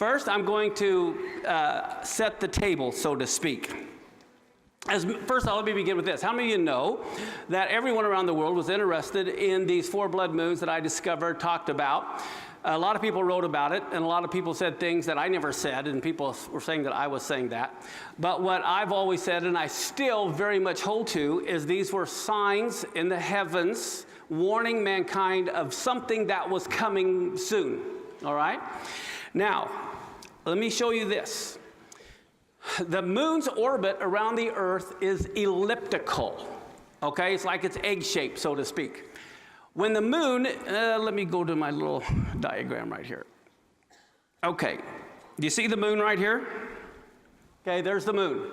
First, I'm going to set the table, so to speak. First of all, let me begin with this. How many of you know that everyone around the world was interested in these 4 blood moons that I discovered, talked about? A lot of people wrote about it, and a lot of people said things that I never said, and people were saying that I was saying that. But what I've always said, and I still very much hold to, is these were signs in the heavens warning mankind of something that was coming soon, all right? Now, let me show you this. The moon's orbit around the Earth is elliptical, okay? It's like it's egg-shaped, so to speak. When the moon, let me go to my little diagram right here. Okay, do you see the moon right here? Okay, there's the moon.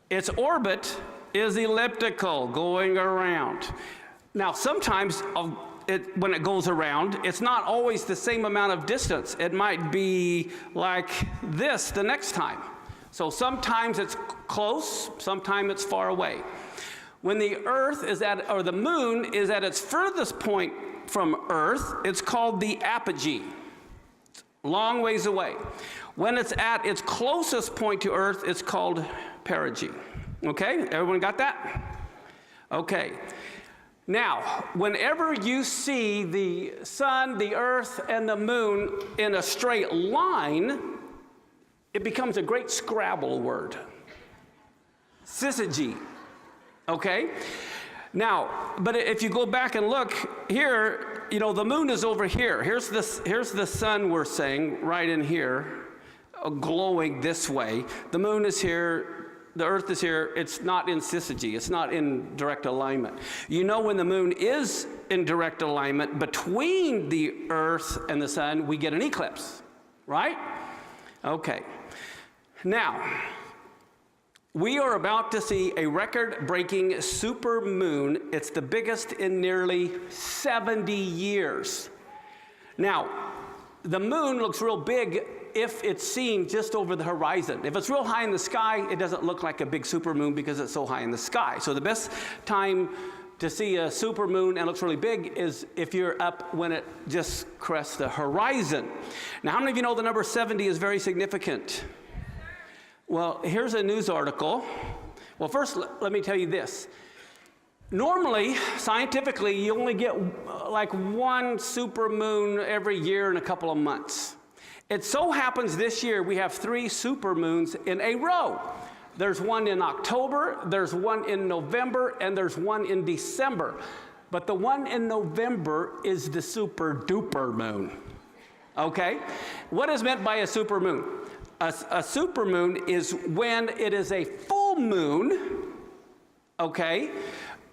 Its orbit is elliptical, going around. Now, sometimes when it goes around, it's not always the same amount of distance. It might be like this the next time. So sometimes it's close, sometimes it's far away. When the Earth is or the moon is at its furthest point from Earth, it's called the apogee. It's a long ways away. When it's at its closest point to Earth, it's called perigee. Okay, everyone got that? Okay. Now, whenever you see the sun, the Earth, and the moon in a straight line, it becomes a great Scrabble word. Syzygy. Okay? Now, but if you go back and look here, you know, the moon is over here. Here's the sun, we're saying, right in here, glowing this way. The moon is here, the Earth is here. It's not in syzygy. It's not in direct alignment. You know, when the moon is in direct alignment between the Earth and the sun, we get an eclipse, right? Okay. Now, we are about to see a record-breaking supermoon. It's the biggest in nearly 70 years. Now, the moon looks real big if it's seen just over the horizon. If it's real high in the sky, it doesn't look like a big supermoon because it's so high in the sky. So the best time to see a supermoon and it looks really big is if you're up when it just crests the horizon. Now, how many of you know the number 70 is very significant? Well, here's a news article. Well, first, let me tell you this. Normally, scientifically, you only get like 1 supermoon every year in a couple of months. It so happens this year we have 3 supermoons in a row. There's one in October, there's one in November, and there's one in December. But the one in November is the super duper moon. Okay? What is meant by a supermoon? A supermoon is when it is a full moon, okay,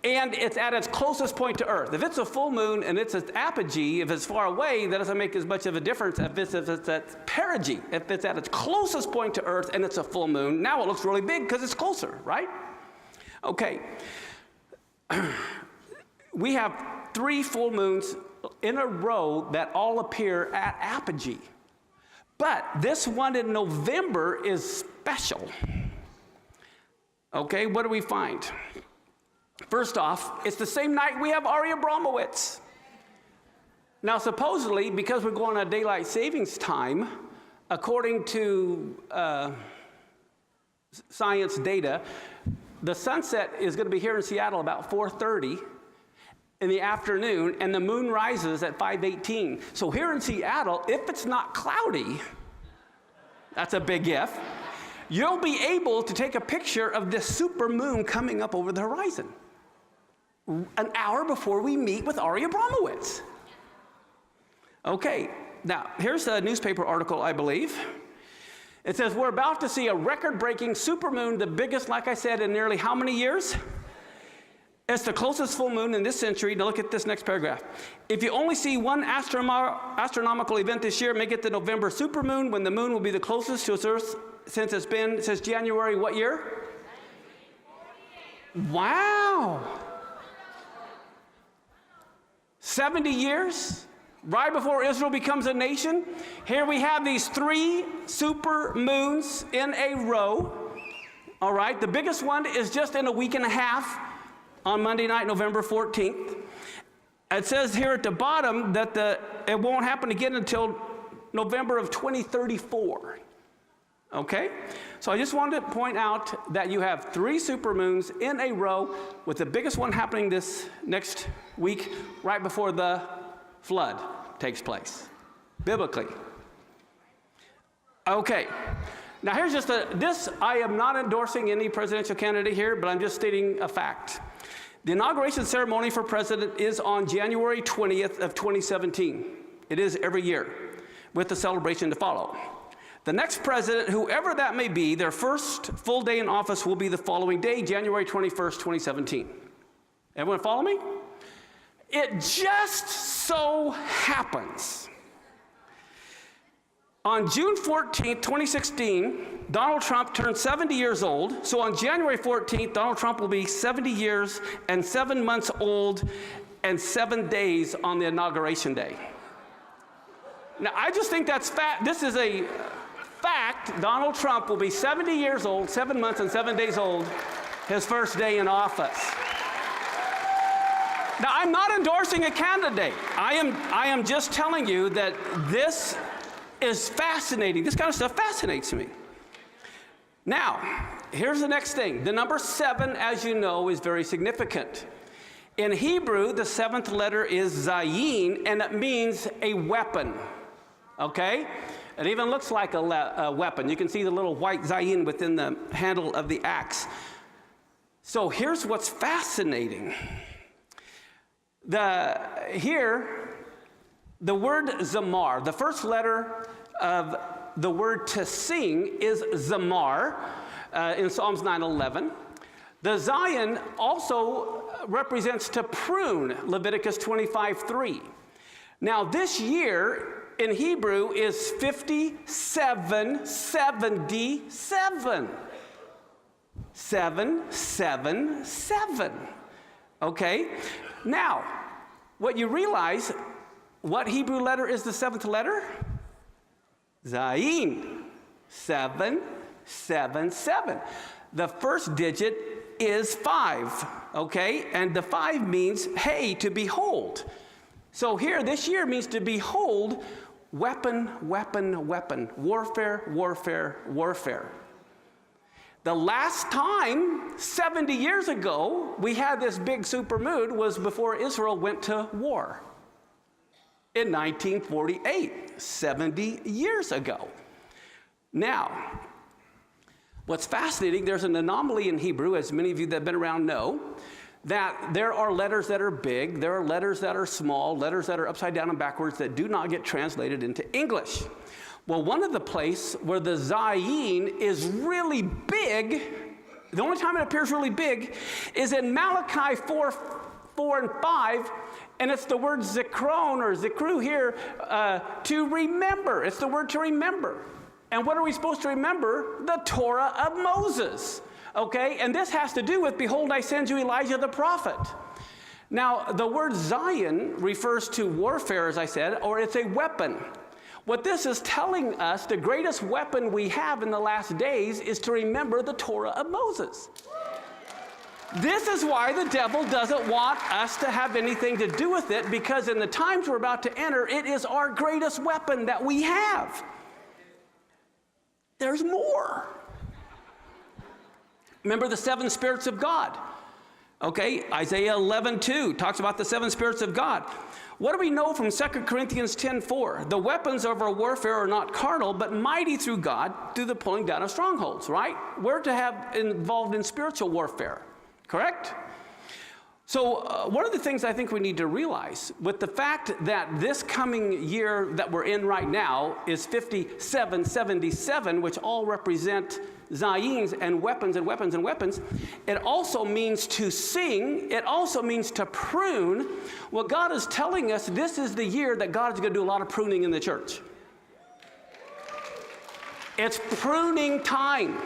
and it's at its closest point to Earth. If it's a full moon and it's at apogee, if it's far away, that doesn't make as much of a difference if it's at perigee. If it's at its closest point to Earth and it's a full moon, now it looks really big because it's closer, right? Okay. We have 3 full moons in a row that all appear at apogee. But this one in November is special. Okay, what do we find? First off, it's the same night we have Ari Abramowitz. Now, supposedly, because we're going on daylight savings time, according to science data, the sunset is going to be here in Seattle about 4:30 in the afternoon, and the moon rises at 5:18. So here in Seattle, if it's not cloudy, that's a big if, you'll be able to take a picture of this super moon coming up over the horizon an hour before we meet with Ari Abramowitz. Okay, now here's a newspaper article, I believe. It says, we're about to see a record-breaking supermoon, the biggest, like I said, in nearly how many years? It's the closest full moon in this century. Now look at this next paragraph. If you only see one astronomical event this year, make it the November supermoon, when the moon will be the closest to its Earth since it's been, since January, what year? Wow. 70 years, right before Israel becomes a nation. Here we have these 3 super moons in a row. All right, the biggest one is just in a week and a half on Monday night, November 14th. It says here at the bottom that it won't happen again until November of 2034. Okay? So I just wanted to point out that you have 3 supermoons in a row, with the biggest one happening this next week, right before the flood takes place, biblically. Okay. Now here's just this, I am not endorsing any presidential candidate here, but I'm just stating a fact. The inauguration ceremony for president is on January 20th of 2017. It is every year, with the celebration to follow. The next president, whoever that may be, their first full day in office will be the following day, January 21st, 2017. Everyone follow me? It just so happens. On June 14th, 2016, Donald Trump turned 70 years old. So on January 14th, Donald Trump will be 70 years and 7 months old and 7 days on the inauguration day. Now, I just think that's fact. This is a fact. Donald Trump will be 70 years old, 7 months and 7 days old, his first day in office. Now, I'm not endorsing a candidate. I am just telling you that this is fascinating. This kind of stuff fascinates me. Now, here's the next thing. The number 7, as you know, is very significant. In Hebrew, the 7th letter is zayin, and it means a weapon. Okay? It even looks like a weapon. You can see the little white zayin within the handle of the axe. So here's what's fascinating. Here, the word zamar, the first letter of the word to sing is zamar in Psalms 9:11. The zayin also represents to prune, Leviticus 25:3. Now this year in Hebrew is 5777. 777. Okay? Now, what you realize, what Hebrew letter is the 7th letter? Zayin. 777. The first digit is 5, okay? And the 5 means, hey, to behold. So here, this year means to behold, weapon, weapon, weapon. Warfare, warfare, warfare. The last time, 70 years ago, we had this big supermoon was before Israel went to war. In 1948, 70 years ago. Now, what's fascinating, there's an anomaly in Hebrew, as many of you that have been around know, that there are letters that are big, there are letters that are small, letters that are upside down and backwards that do not get translated into English. Well, one of the places where the zayin is really big, the only time it appears really big, is in Malachi 4 and 5, and it's the word zikron or zikru here, to remember. It's the word to remember. And what are we supposed to remember? The Torah of Moses. Okay, and this has to do with, behold, I send you Elijah the prophet. Now, the word zayin refers to warfare, as I said, or it's a weapon. What this is telling us, the greatest weapon we have in the last days is to remember the Torah of Moses. This is why the devil doesn't want us to have anything to do with it, because in the times we're about to enter, it is our greatest weapon that we have. There's more. Remember the 7 spirits of God. Okay, Isaiah 11:2 talks about the 7 spirits of God. What do we know from 2 Corinthians 10:4? The weapons of our warfare are not carnal, but mighty through God, through the pulling down of strongholds, right? We're to have involved in spiritual warfare, correct? So one of the things I think we need to realize, with the fact that this coming year that we're in right now is 5777, which all represent zayins and weapons and weapons and weapons, it also means to sing, it also means to prune. What God is telling us, this is the year that God is going to do a lot of pruning in the church. It's pruning time.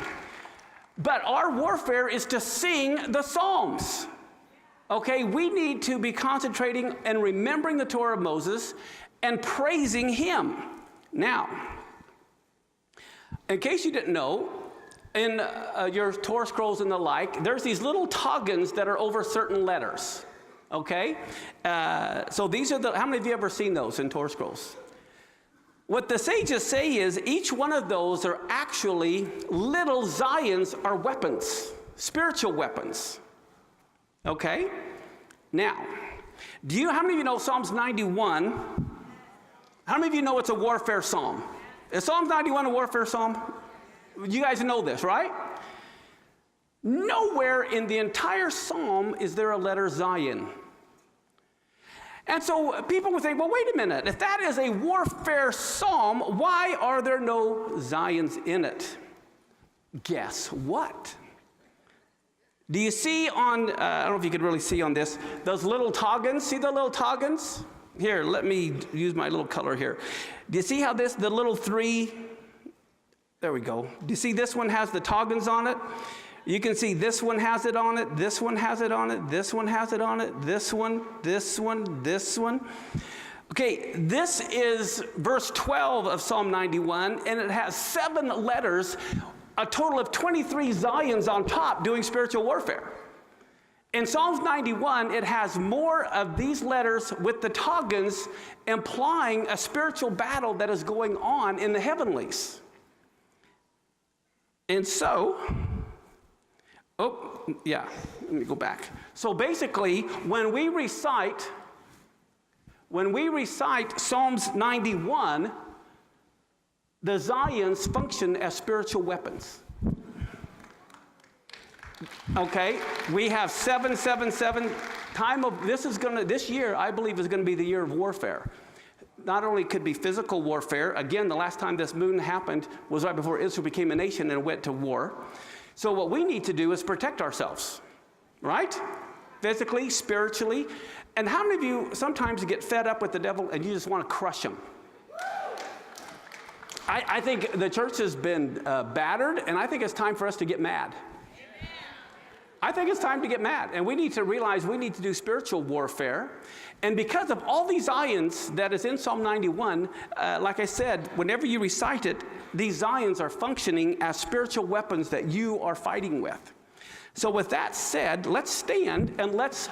But our warfare is to sing the Psalms. Okay, we need to be concentrating and remembering the Torah of Moses and praising him. Now, in case you didn't know, in your Torah scrolls and the like, there's these little toggans that are over certain letters. Okay? So these are the, how many of you have ever seen those in Torah scrolls? What the sages say is each one of those are actually little Zions are weapons, spiritual weapons. Okay? Now, how many of you know Psalms 91? How many of you know it's a warfare psalm? Is Psalms 91 a warfare psalm? You guys know this, right? Nowhere in the entire psalm is there a letter Zion. And so people would think, well, wait a minute. If that is a warfare psalm, why are there no Zions in it? Guess what? Do you see on, I don't know if you could really see on this, those little toggans? See the little toggans? Here, let me use my little color here. Do you see how the little three, there we go. Do you see this one has the toggans on it? You can see this one has it on it, this one has it on it, this one has it on it, this one, this one, this one. Okay, this is verse 12 of Psalm 91, and it has 7 letters, a total of 23 Zions on top doing spiritual warfare. In Psalms 91, it has more of these letters with the toggans implying a spiritual battle that is going on in the heavenlies. And so, let me go back. So basically, when we recite Psalms 91, the Zions function as spiritual weapons. Okay, we have 777 this year, I believe, is going to be the year of warfare. Not only could be physical warfare. Again, the last time this moon happened was right before Israel became a nation and went to war. So what we need to do is protect ourselves, right? Physically, spiritually. And how many of you sometimes get fed up with the devil and you just want to crush him? I think the church has been battered, and I think it's time for us to get mad. I think it's time to get mad, and we need to realize we need to do spiritual warfare. And because of all these Zions that is in Psalm 91, like I said, whenever you recite it, these Zions are functioning as spiritual weapons that you are fighting with. So with that said, let's stand and let's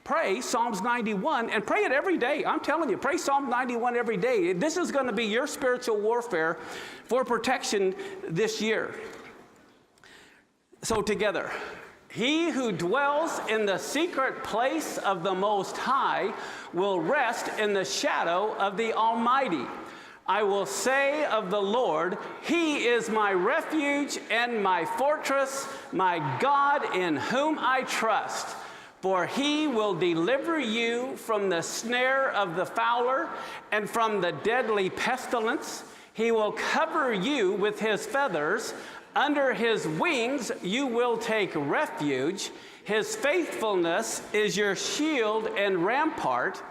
pray Psalms 91, and pray it every day. I'm telling you, pray Psalm 91 every day. This is going to be your spiritual warfare for protection this year. So together. He who dwells in the secret place of the Most High will rest in the shadow of the Almighty. I will say of the Lord, He is my refuge and my fortress, my God in whom I trust. For He will deliver you from the snare of the fowler and from the deadly pestilence. He will cover you with His feathers. Under His wings you will take refuge. His faithfulness is your shield and rampart.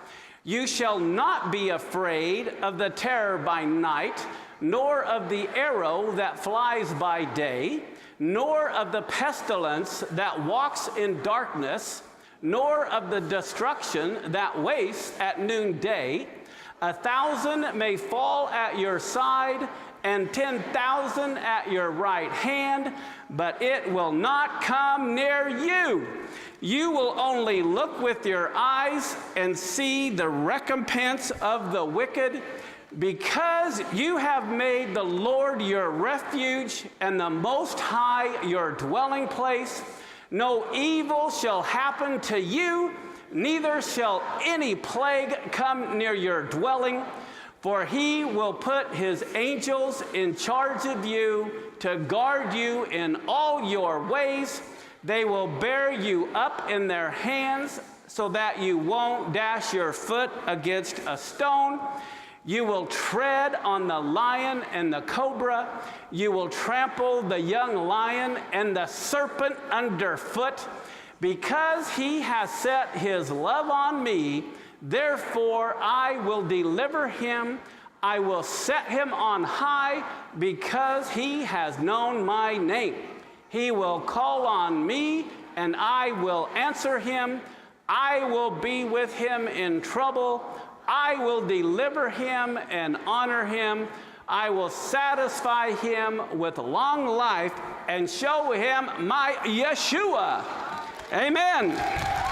You shall not be afraid of the terror by night, nor of the arrow that flies by day, nor of the pestilence that walks in darkness, nor of the destruction that wastes at noonday. 1,000 may fall at your side, and 10,000 at your right hand, but it will not come near you. You will only look with your eyes and see the recompense of the wicked, because you have made the Lord your refuge and the Most High your dwelling place. No evil shall happen to you, neither shall any plague come near your dwelling. For He will put His angels in charge of you to guard you in all your ways. They will bear you up in their hands so that you won't dash your foot against a stone. You will tread on the lion and the cobra. You will trample the young lion and the serpent underfoot. Because He has set His love on me, therefore I will deliver him. I will set him on high, because he has known my name. He will call on me, and I will answer him. I will be with him in trouble. I will deliver him and honor him. I will satisfy him with long life and show him my Yeshua. Amen.